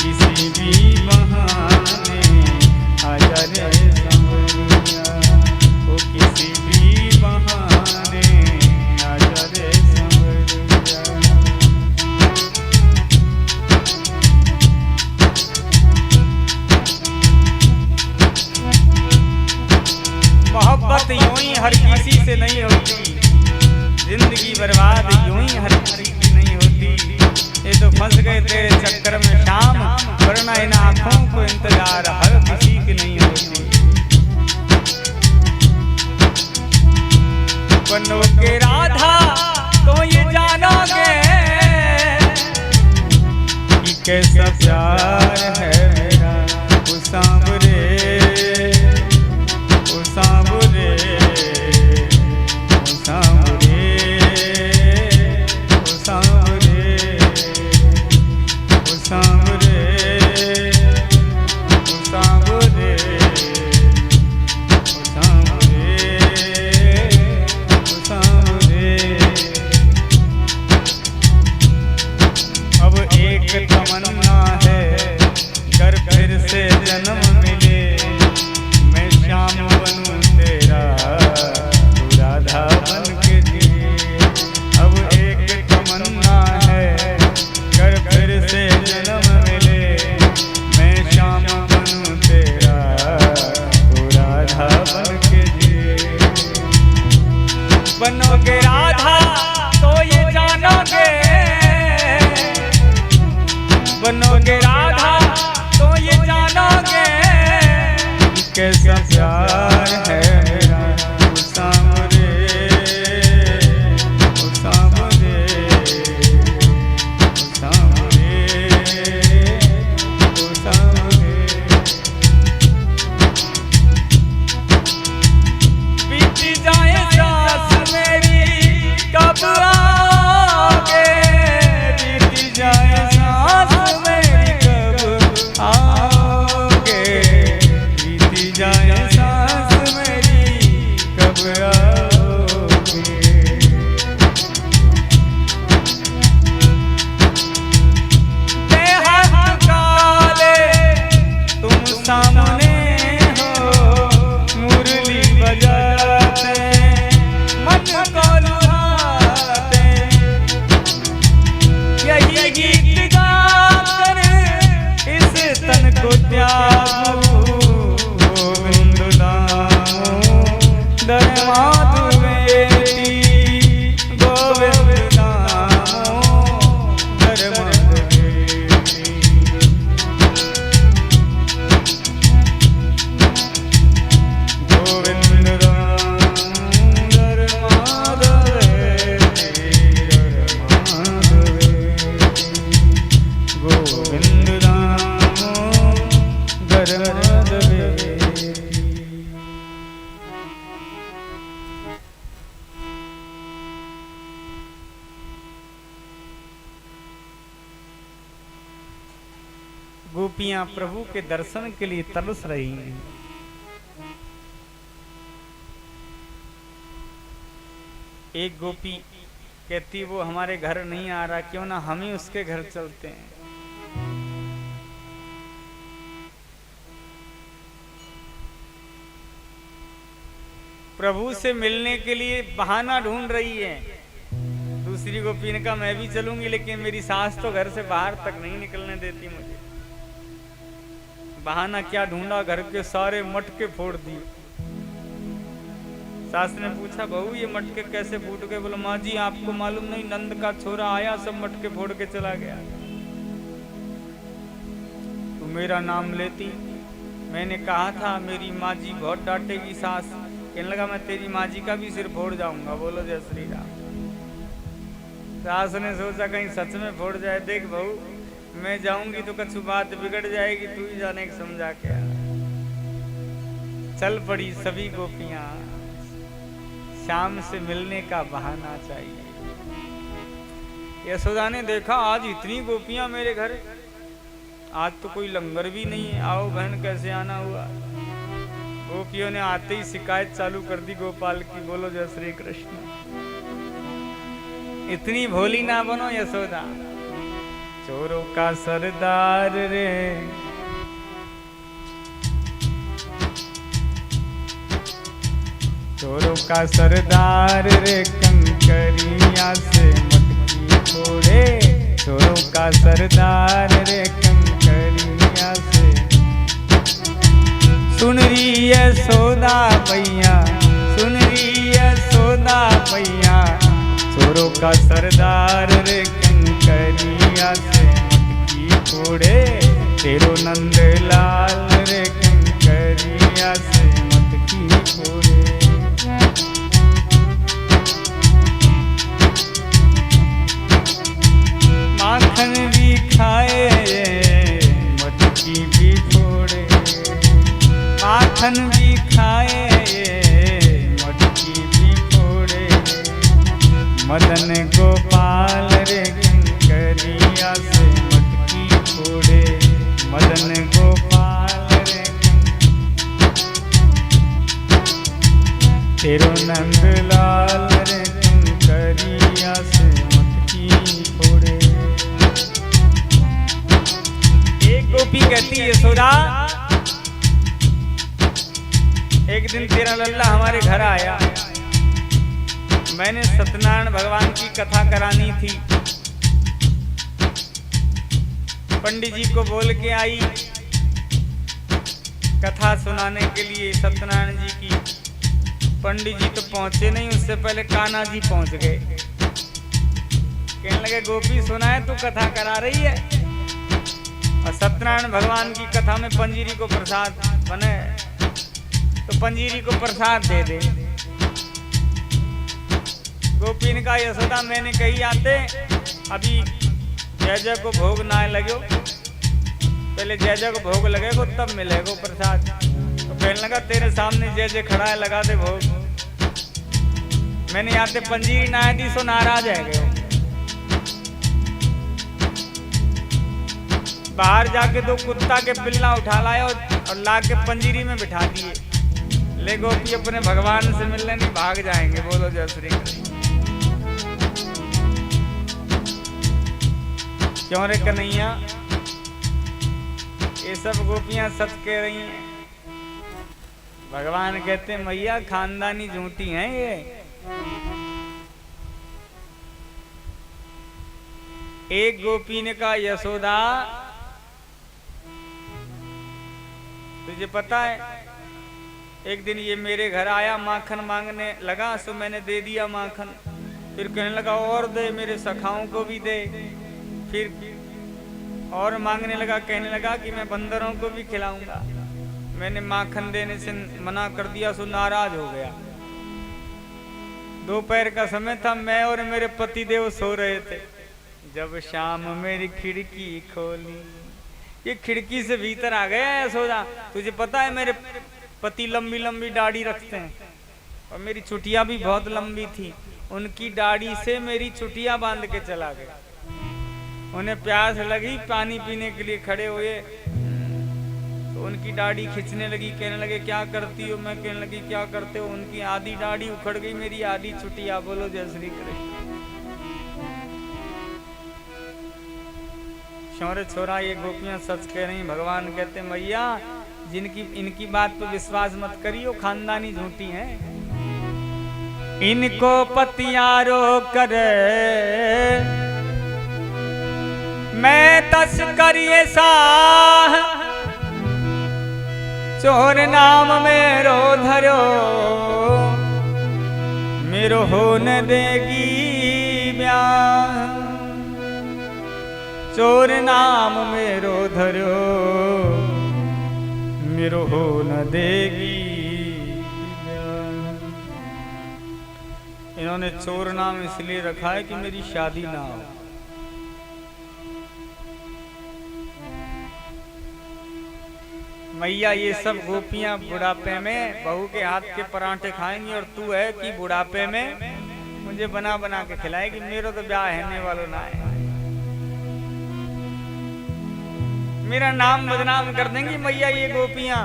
किसी भी बहाने आजा रे संवरिया ओ किसी भी बहाने आजा रे संवरिया। मोहब्बत यूं ही हर किसी से नहीं होती जिंदगी बर्बाद यूं ही हर किसी की नहीं होती ये तो फंस गए तेरे चक्कर में शाम वरना इन आँखों को इंतजार हर किसी की नहीं होती। बनोगे राधा तो ये जानोगे कि कैसा प्यार है मेरा ओ सांवरे ओ सांवरे ओ सांवरे ओ सांवरे ओ सांवरे ओ सांवरे ओ सांवरे अब एक तमन्ना है घर फिर से जन्म मिले मैं श्याम बनूं तेरा तू राधा बन के जिए अब एक तमन्ना है घर फिर से जन्म मिले मैं श्याम बनूं तेरा तू राधा बन के जिए। बनोगे राधा तो ये जानोगे बनोगे राधा तो ये जानोगे कि कैसा प्यार है मेरा ओ सांवरे ओ सांवरे ओ सांवरे ओ सांवरे। बीती जाए सांस मेरी कब आओगे बीती जाए सांस मेरी कब आओगे बीती जाए मद बेटी। गोपियां प्रभु के दर्शन के लिए तरस रही हैं। एक गोपी कहती वो हमारे घर नहीं आ रहा, क्यों ना हम ही उसके घर चलते हैं। प्रभु से मिलने के लिए बहाना ढूंढ रही है। दूसरी गोपी ने कहा मैं भी चलूंगी, लेकिन मेरी सास तो घर से बाहर तक नहीं निकलने देती मुझे। बहाना क्या ढूंढा, घर के सारे मटके फोड़ दिए। सास ने पूछा बहू ये मटके कैसे फूट गए? बोलो माँ जी आपको मालूम नहीं, नंद का छोरा आया सब मटके फोड़ के चला गया। तू मेरा नाम लेती, मैंने कहा था मेरी माँ जी बहुत डांटेगी। सास कहने लगा मैं तेरी माँ जी का भी सिर फोड़ जाऊंगा। बोलो जय श्री राम। सास ने सोचा कहीं सच में फोड़ जाए। देख बहू मैं जाऊंगी तो कछु बात बिगड़ जाएगी, तू ही जाने की समझा के। चल पड़ी सभी गोपियां, श्याम से मिलने का बहाना चाहिए। यशोदा ने देखा आज इतनी गोपियां मेरे घर, आज तो कोई लंगर भी नहीं है। आओ बहन कैसे आना हुआ? गोपियों ने आते ही शिकायत चालू कर दी गोपाल की। बोलो जय श्री कृष्ण। इतनी भोली ना बनो यशोदा, चोरों का सरदार रे, चोरों का सरदार रे, कंकरिया से मटकी फोड़े। चोरों का सरदार रे, कंकरिया से। सुन रही है सोदा भैया, सुन रही है सोदा भैया, चोरों का सरदार रे, कंकरिया से मटकी फोड़े। तेरो नंद लाल रे, कंकरिया से मटकी फोड़े। माखन भी खाए मटकी भी फोड़े, माखन भी खाए मटकी भी फोड़े। मदन गोपाल रे, कंकरिया से मटकी फोड़े। मदन गोपाल रे, तेरो नंद लाल रे, कंकरिया से मटकी फोड़े। एक गोपी कहती है यशोदा एक दिन तेरा लल्ला हमारे घर आया, मैंने सत्यनारायण भगवान की कथा करानी थी। पंडित जी को बोल के आई कथा सुनाने के लिए सत्यनारायण जी की। पंडित जी तो पहुंचे नहीं, उससे पहले कान्हा जी पहुंच गए। कहने लगे गोपी सुनाए तू कथा करा रही है, और सत्यनारायण भगवान की कथा में पंजीरी को प्रसाद बने तो पंजीरी को प्रसाद दे दे। गोपी ने कहा यशोदा मैंने कही आते अभी जय जय को भोग ना लगो, पहले जय जय को भोग लगेगा तब मिलेगा प्रसाद। तो कहने लगा तेरे सामने जय जय खड़ा है, लगा दे भोग। मैंने आते पंजीरी ना दी सो नाराज है गए। बाहर जाके दो कुत्ता के पिल्ला उठा लाए और ला के पंजीरी में बिठा दिए। ले गोपी अपने भगवान से मिलने नहीं भाग जाएंगे। बोलो जय श्री कृष्ण। क्यों रे कन्हैया, ये सब गोपियां सच कह रही हैं। भगवान कहते मैया खानदानी झूठी हैं ये। एक गोपी ने कहा यशोदा तुझे पता है एक दिन ये मेरे घर आया माखन मांगने लगा, सो मैंने दे दिया माखन। फिर कहने लगा और दे, मेरे सखाओं को भी दे। फिर और मांगने लगा, कहने लगा कि मैं बंदरों को भी खिलाऊंगा। मैंने माखन देने से मना कर दिया, सो नाराज हो गया। दोपहर का समय था, मैं और मेरे पतिदेव सो रहे थे। जब शाम मेरी खिड़की खोली, ये खिड़की से भीतर आ गया यशोदा। तुझे पता है मेरे पति लंबी लंबी दाढ़ी रखते हैं और मेरी चुटिया भी बहुत लंबी थी। उनकी दाढ़ी से मेरी चुटिया बांध के चला गया। उन्हें प्यास लगी, पानी पीने के लिए खड़े हुए तो उनकी दाढ़ी खींचने लगी। कहने लगे क्या करती हो? मैं कहने लगी क्या करते हो? उनकी आधी दाढ़ी उखड़ गई, मेरी आधी चुटिया। बोलो जय श्री कृष्ण। शौर्य छोरा ये गोपियां सच कह रही। भगवान कहते मैया जिनकी इनकी बात पे विश्वास मत करियो, खानदानी झूठी है। इनको पतियारो करे मैं तस्करिए साह, चोर नाम मेरो धरो मेरो हो न देगी ब्याह। चोर नाम मेरो धरो मेरो हो न देगी। इन्होंने चोर नाम इसलिए रखा है कि मेरी शादी ना हो। मैया ये सब गोपियां बुढ़ापे में बहू के हाथ के परांठे खाएंगी और तू है कि बुढ़ापे में मुझे बना बना के खिलाएगी। मेरा तो ब्याह होने वाला ना है, मेरा नाम बदनाम कर देंगी मैया ये गोपियां।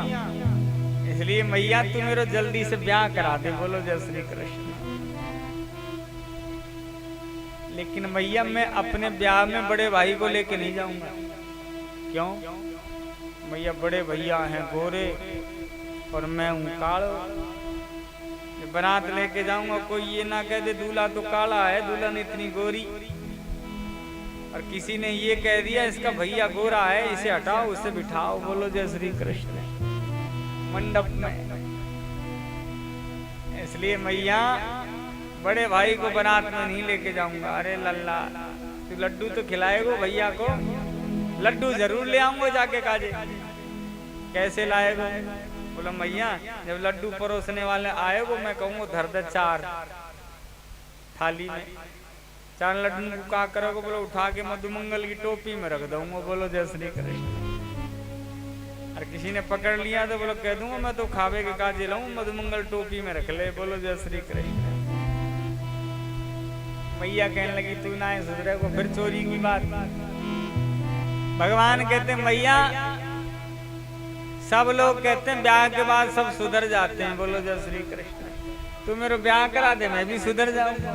इसलिए मैया तू मेरा जल्दी से ब्याह करा दे। बोलो जय श्री कृष्ण। लेकिन मैया मैं अपने ब्याह में बड़े भाई को लेके नहीं जाऊंगा। क्यों? मैया बड़े भैया हैं गोरे और मैं हूं कालो। बारात लेके जाऊंगा कोई ये ना कह दे दूल्हा तो काला है, दुल्हन इतनी गोरी। और किसी ने ये कह दिया इसका भैया गोरा है, इसे हटाओ उसे बिठाओ। बोलो जय श्री कृष्ण मंडप में। इसलिए मैया बड़े भाई को बारात में नहीं लेके जाऊंगा। अरे लल्ला तू लड्डू तो खिलाएगो भैया को? लड्डू जरूर ले आऊंगा जाके काजे। कैसे लाएगो? बोला मैया जब लड्डू परोसने वाले आएगो मैं कहूँगा धर दे 4 थाली में। 4 लड्डू को क्या करोगे? बोलो उठा के मधुमंगल की टोपी में रख दूंगा। बोलो जय श्री कृष्ण। और किसी ने पकड़ लिया तो बोलो कह दूंगा मैं तो खावे के काजे लाऊं, मधुमंगल टोपी में रख ले। बोलो जय श्री कृष्ण। मैया कहने लगी तू ना सुधरे को, फिर चोरी की बात। भगवान कहते मैया सब लोग कहते हैं ब्याह के बाद सब सुधर जाते हैं। बोलो जय श्री कृष्ण। तू मेरे ब्याह करा दे मैं भी सुधर जाऊंगा।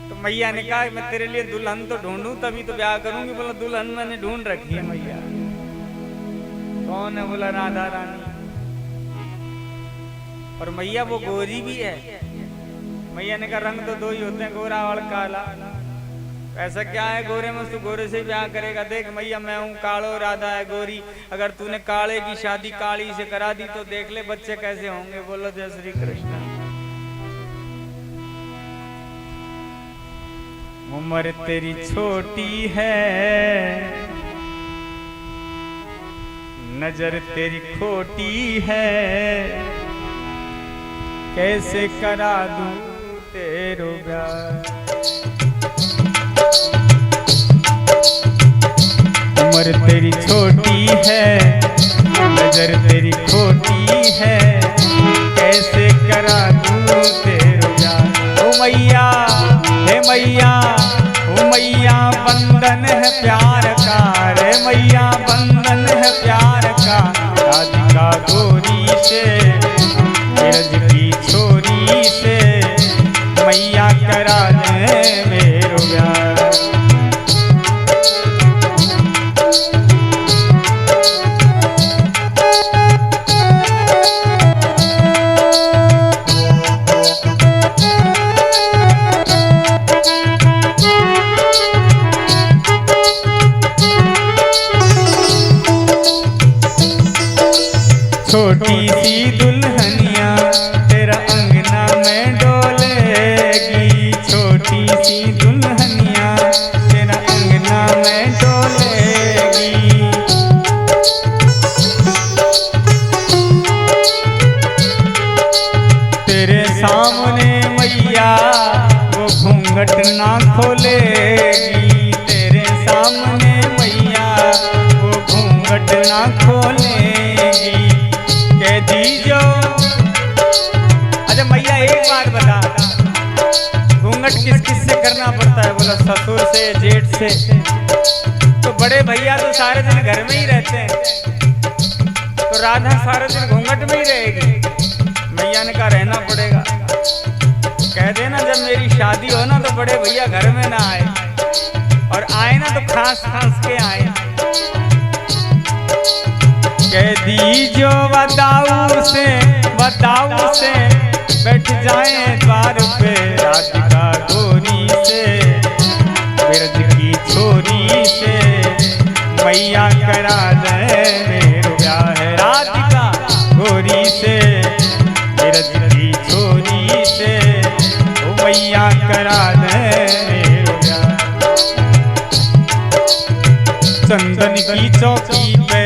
तो मैया ने कहा मैं तेरे लिए दुल्हन तो ढूंढूं तभी तो ब्याह करूंगी। बोला दुल्हन मैंने ढूंढ रखी है मैया। कौन है? बोला राधा रानी। और मैया वो गोरी भी है। मैया ने कहा रंग तो 2 ही होते हैं, गोरा और काला। ऐसा क्या है गोरे में? तू गोरे से ब्याह करेगा? देख मैया मैं हूँ कालो, राधा है गोरी। अगर तूने काले की शादी काली से करा दी तो देख ले बच्चे कैसे होंगे। बोलो जय श्री कृष्ण। उम्र तेरी छोटी है, नजर तेरी खोटी है, कैसे करा दूं तेरो ब्याह। उम्र तेरी छोटी है, नजर तेरी खोटी है, कैसे करा दूं तेरो ब्याह। ओ मैया हे मैया, ओ मैया बंधन है प्यार का, रे मैया बंधन है प्यार का। राधिका गोरी से ब्रज की छोरी से मैया करा दे मेरो ब्याह। छोटी सी दुल्हनिया ना खोलेगी तेरे सामने मैया, वो घूंघट ना खोलेगी। कह दीजो अच्छा मैया एक बात बता, घूंघट किस किस से करना पड़ता है? बोला ससुर से, जेठ से। तो बड़े भैया तो सारे दिन घर में ही रहते हैं, तो राधा सारे दिन घूंघट में ही रहेगी। मैया ने कहा रहना पड़ेगा। कह देना जब मेरी शादी हो ना तो बड़े भैया घर में ना आए, और आए ना तो खास खास के आए। कह दीजो बताऊ से बैठ जाए द्वार पे, राधिका गोरी से बिरज की छोरी से मैया करा दे मेरो ब्याह। राधिका गोरी से बिरज की छोरी से ओ मैया करा दे मेरो ब्याह। चंदन की चौकी पे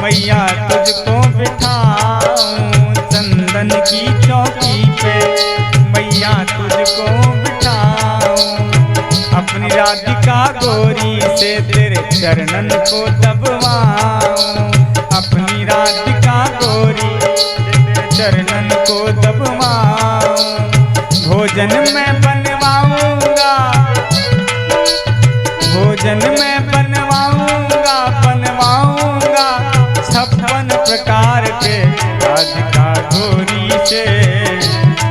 मैया तुझको बिठाऊं, चंदन की चौकी पे मैया तुझको बिठाऊं। अपनी राधिका गोरी से तेरे चरणन को दबवाऊं, अपनी राधिका गोरी से तेरे चरणन को दबवाऊं। भोजन मैं बनवाऊंगा, भोजन मैं बनवाऊंगा 56 प्रकार के, राधिका गोरी से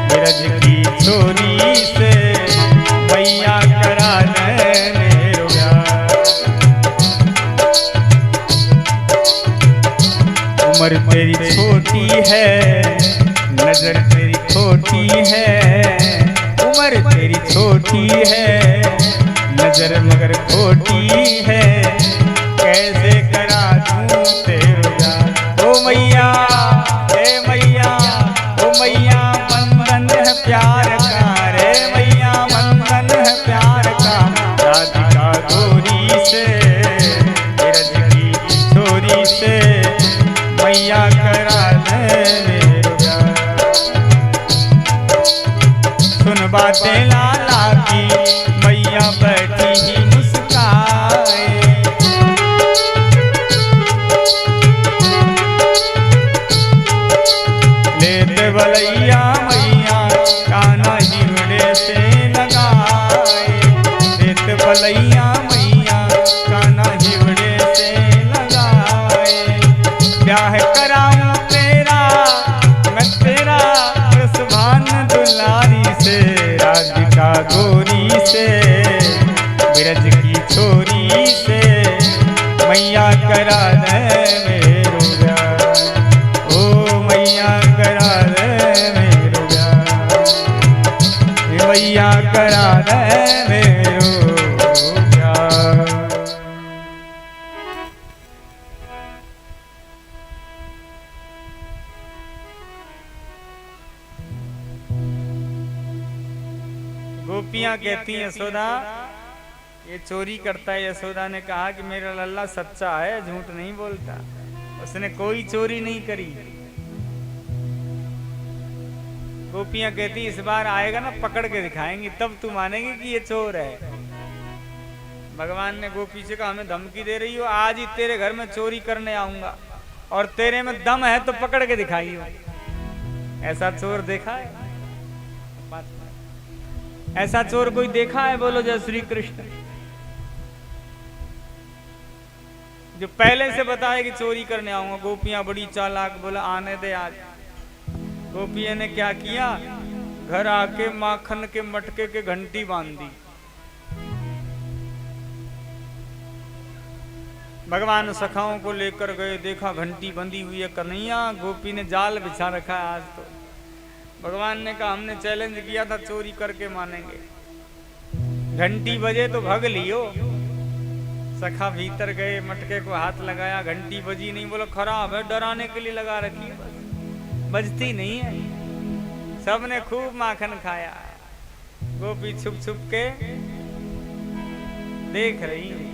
बिरज की छोरी से मैया करा दे मेरो ब्याह। उम्र तेरी छोटी है, नजर तेरी खोटी है, उम्र तेरी छोटी है, नजर मगर खोटी है। कैसे करा दूं तेरे ब्याह। ओ मैया, ए मैया, ओ मैया बंधन है प्यार का, रे मैया बंधन है प्यार का। राधिका गोरी से बिरज की छोरी से मैया करा दे मेरो ब्याह। सुन बातें लाला की मैया बैठी ही मुस्काए, लेते बलैया मैया काना हिवड़े से लगाए, लेते बलैया मैया काना हिवड़े से लगाए। ब्याह कराऊं तेरा मैं तेरा सुभान दुलारी से, राधिका गोरी से बिरज की छोरी से मैया करा दे मेरो ब्याह। ओ मैया करा दे मेरो ब्याह, मैया करा दे मेरो ब्याह। गोपियां कहती हैं यशोदा ये चोरी करता है। यशोदा ने कहा कि मेरा लल्ला सच्चा है, झूठ नहीं बोलता, उसने कोई चोरी नहीं करी। गोपियां कहती इस बार आएगा ना पकड़ के दिखाएंगी तब तू मानेगी कि ये चोर है। भगवान ने गोपी से कहा हमें धमकी दे रही हो, आज ही तेरे घर में चोरी करने आऊंगा और तेरे में दम है तो पकड़ के दिखाइयो। ऐसा चोर देखा है? ऐसा चोर कोई देखा है? बोलो जय श्री कृष्ण। जो पहले से बताए कि चोरी करने आऊंगा। गोपियां बड़ी चालाक, बोला आने दे आज। गोपिया ने क्या किया, घर आके माखन के मटके के घंटी बांध दी। भगवान सखाओं को लेकर गए, देखा घंटी बंधी हुई है। कन्हैया गोपी ने जाल बिछा रखा है आज तो। भगवान ने कहा हमने चैलेंज किया था चोरी करके मानेंगे। घंटी बजे तो भग लियो। सखा भीतर गए, मटके को हाथ लगाया, घंटी बजी नहीं। बोला खराब है, डराने के लिए लगा रखी है, बजती नहीं है। सबने खूब माखन खाया। गोपी छुप छुप के देख रही है।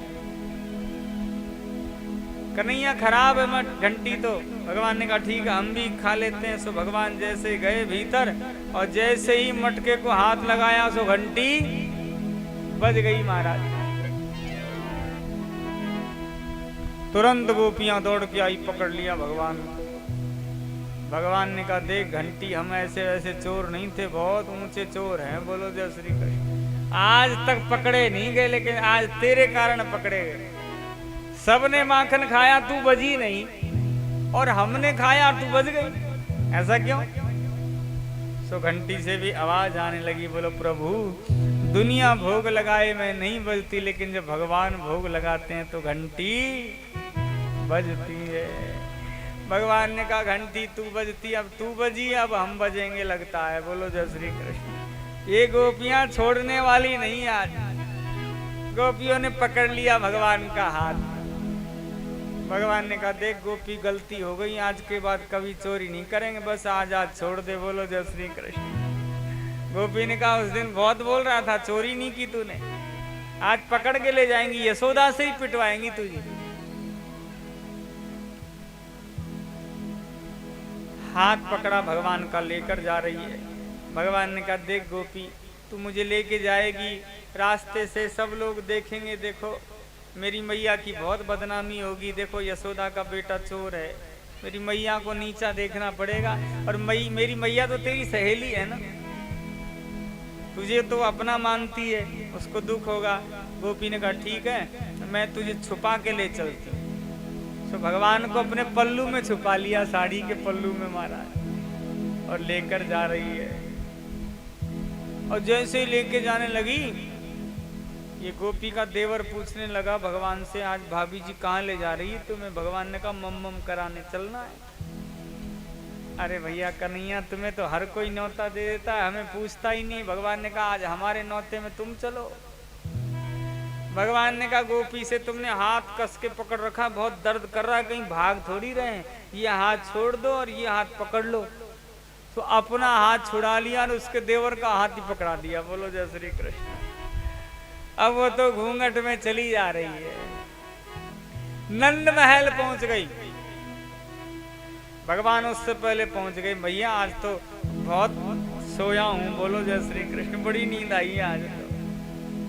कन्हैया खराब है मत घंटी तो। भगवान ने कहा ठीक है हम भी खा लेते हैं। सो भगवान जैसे गए भीतर और जैसे ही मटके को हाथ लगाया सो घंटी बज गई महाराज। तुरंत गोपियां दौड़ के आई, पकड़ लिया भगवान। भगवान ने कहा देख घंटी, हम ऐसे वैसे चोर नहीं थे, बहुत ऊंचे चोर हैं, बोलो जय श्री कृष्ण। आज तक पकड़े नहीं गए, लेकिन आज तेरे कारण पकड़े गए। सबने माखन खाया, तू बजी नहीं, और हमने खाया तू बज गई, ऐसा क्यों? सो घंटी से भी आवाज आने लगी, बोलो प्रभु दुनिया भोग लगाए मैं नहीं बजती, लेकिन जब भगवान भोग लगाते हैं तो घंटी बजती है। भगवान ने कहा घंटी तू बजती, अब तू बजी, अब हम बजेंगे लगता है, बोलो जय श्री कृष्ण। ये गोपियां छोड़ने वाली नहीं, आज गोपियों ने पकड़ लिया भगवान का हाथ। भगवान ने कहा देख गोपी गलती हो गई, आज के बाद कभी चोरी नहीं करेंगे, बस आज छोड़ दे, बोलो जय श्री कृष्ण। गोपी ने कहा उस दिन बहुत बोल रहा था, चोरी नहीं की तूने, आज पकड़ के ले जाएंगी, यशोदा से ही पिटवाएंगी तुझे। हाथ पकड़ा भगवान का, लेकर जा रही है। भगवान ने कहा देख गोपी तू मुझे लेके जाएगी, रास्ते से सब लोग देखेंगे, देखो मेरी मैया की बहुत बदनामी होगी, देखो यशोदा का बेटा चोर है, मेरी मैया को नीचा देखना पड़ेगा। और मेरी मैया तो तेरी सहेली है ना, तुझे तो अपना मानती है, उसको दुख होगा। गोपी ने कहा ठीक है, मैं तुझे छुपा के ले चलती हूँ। तो भगवान को अपने पल्लू में छुपा लिया, साड़ी के पल्लू में मारा, और लेकर जा रही है। और जैसे ही लेके जाने लगी, ये गोपी का देवर पूछने लगा भगवान से, आज भाभी जी कहाँ ले जा रही है तुम्हें? भगवान ने कहा मम्मम कराने चलना है। अरे भैया कन्हैया, तुम्हें तो हर कोई न्योता दे देता है, हमें पूछता ही नहीं। भगवान ने कहा आज हमारे न्योते में तुम चलो। भगवान ने कहा गोपी से तुमने हाथ कस के पकड़ रखा, बहुत दर्द कर रहा है, कहीं भाग थोड़ी रहे, ये हाथ छोड़ दो और ये हाथ पकड़ लो। तो अपना हाथ छुड़ा लिया और उसके देवर का हाथ ही पकड़ा दिया, बोलो जय श्री कृष्ण। अब वो तो घूंघट में चली जा रही है, नंद महल पहुंच गई। भगवान उससे पहले पहुंच गई, भैया आज तो बहुत सोया हूं, बोलो जय श्री कृष्ण, बड़ी नींद आई है आज तो,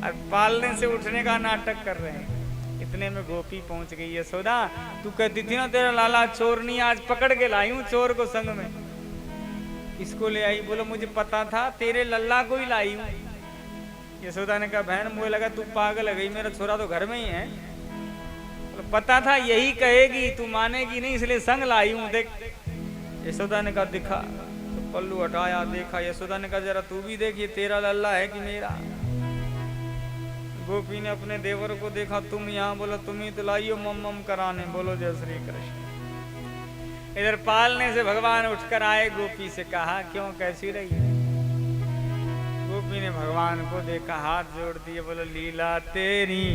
और पालने से उठने का नाटक कर रहे हैं। इतने में गोपी पहुंच गई। यशोदा तू कहती थी ना तेरा लाला चोर नहीं, आज पकड़ के लाई हूं चोर को संग में। इसको ले आई? बोलो मुझे पता था, तेरे लल्ला को ही लाई हूं। यशोदा ने कहा बहन मुझे लगा तू पागल है गई, मेरा छोरा तो घर में ही है। तो पता था यही कहेगी, तू मानेगी नहीं, इसलिए संग लाई हूं, देख। यशोदा ने कहा दिखा, तो पल्लू हटाया, देखा। यशोदा ने कहा जरा तू भी देख, ये तेरा लल्ला है कि मेरा? गोपी ने अपने देवर को देखा, तुम यहाँ, बोलो तुम ही तो लाई हो मम्मम कराने, बोलो जय श्री कृष्ण। इधर पालने से भगवान उठकर आए, गोपी से कहा क्यों कैसी रही? गोपी ने भगवान को देखा, हाथ जोड़ दिए, बोलो लीला तेरी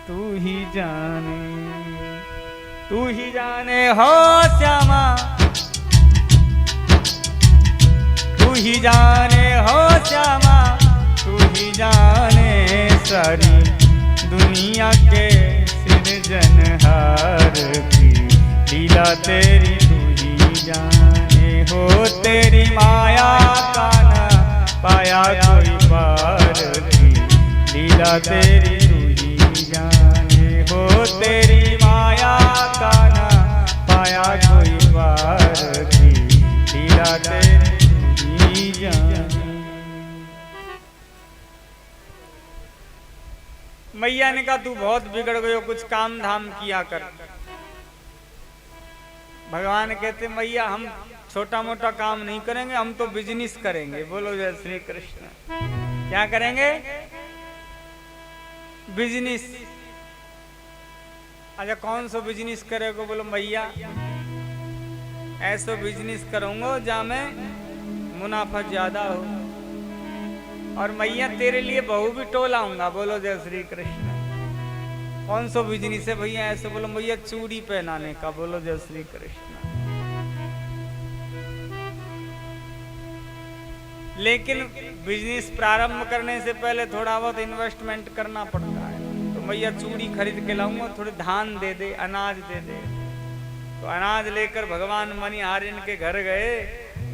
तू ही जाने हो श्यामा, तू ही जाने हो श्यामा, तू ही जाने सारी दुनिया के सृजनहार की लीला तेरी तू ही जाने हो, तेरी माया का न पाया कोई पार की लीला तेरी तू ही जाने हो, तेरी माया का न पाया कोई पार की लीला तेरी तू ही जाने। मैया ने कहा तू बहुत बिगड़ गई हो, कुछ काम धाम किया कर। भगवान कहते मैया हम छोटा मोटा काम नहीं करेंगे, हम तो बिजनेस करेंगे, बोलो जय श्री कृष्ण। क्या करेंगे? बिजनेस। अच्छा कौन सा बिजनेस करेगा? बोलो मैया ऐसा बिजनेस करूंगा जहाँ में मुनाफा ज्यादा हो, और मैया तेरे लिए बहू भी टोलाऊंगा, बोलो जय श्री कृष्ण। कौन सा बिजनेस है भैया? ऐसे बोलो मैया चूड़ी पहनाने का, बोलो जय श्री कृष्ण। लेकिन बिजनेस प्रारंभ करने से पहले थोड़ा बहुत इन्वेस्टमेंट करना पड़ता है, तो मैया चूड़ी खरीद के लाऊंगा, थोड़े धान दे दे, अनाज दे दे। तो अनाज लेकर भगवान मणिहारिन के घर गए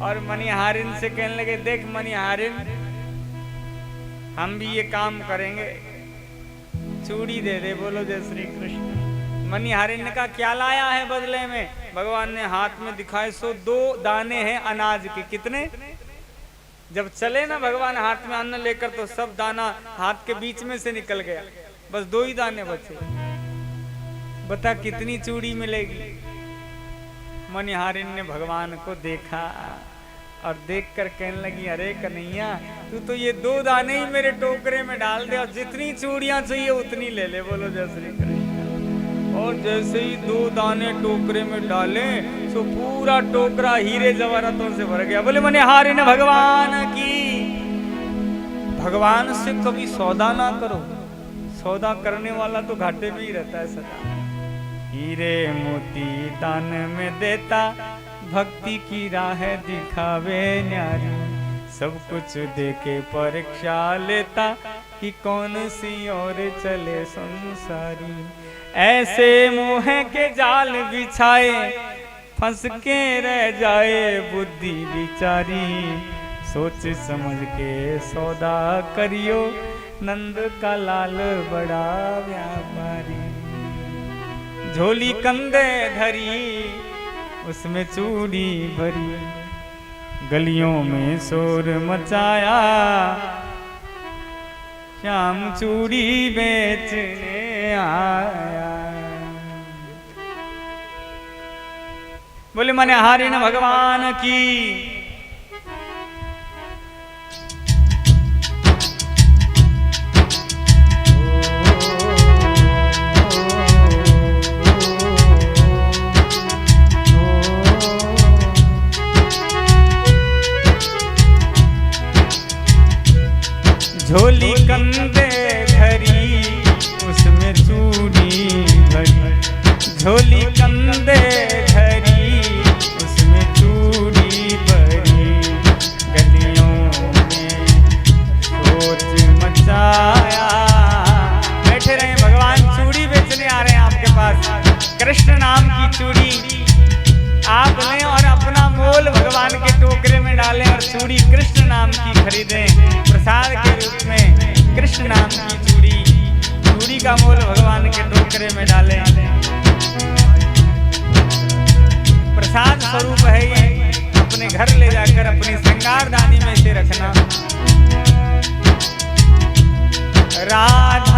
और मणिहारिन से कहने लगे देख मणिहारिन हम भी ये काम करेंगे, चूड़ी दे दे। बोलो जय श्री कृष्ण। मणिहारिणी ने कहा क्या लाया है बदले में? भगवान ने हाथ में दिखाए, सो 2 दाने हैं अनाज के। कितने? जब चले ना भगवान हाथ में अन्न लेकर, तो सब दाना हाथ के बीच में से निकल गया, बस 2 ही दाने बचे। बता कितनी चूड़ी मिलेगी? मणिहारिणी ने भगवान को देखा और देखकर कहने लगी, अरे कन्हैया, तू तो ये 2 दाने ही मेरे टोकरे में डाल दे, और जितनी चूड़ियां चाहिए उतनी ले ले। बोलो जय श्री कृष्ण। और जैसे ही 2 दाने टोकरे में डाले, तो पूरा टोकरा हीरे जवाहरातों से भर गया। बोले मणिहारिणी भगवान की। भगवान से कभी सौदा ना करो, सौदा करने वाला तो घाटे में ही रहता है सदा। हीरे मोती दान में देता, भक्ति की राह दिखावे न्यारी। सब कुछ देके परीक्षा लेता, कि कौन सी ओर चले संसारी। ऐसे मोह के जाल बिछाए, फंस के रह जाए बुद्धि बिचारी। सोच समझ के सौदा करियो, नंद का लाल बड़ा व्यापारी। झोली कंधे धरी, उसमें चूड़ी भरी, गलियों में शोर मचाया, श्याम चूड़ी बेचने आया। बोले मणिहारिणी भगवान की। झोली कंधे धरी, उसमें चूड़ी भरी। झोली कंधे धरी, उसमें चूड़ी भरी, गलियों में सोच मचाया। बैठे रहे भगवान, चूड़ी बेचने आ रहे हैं आपके पास। कृष्ण नाम की चूड़ी आप लें और अपना मोल भगवान के टोकरे में डालें, और चूड़ी कृष्ण नाम की खरीदें प्रसाद के रूप में। कृष्ण नाम की चूड़ी का मोल भगवान के टोकरे में डालें। प्रसाद स्वरूप है ये, अपने घर ले जाकर अपनी श्रृंगारदानी में से रखना। राज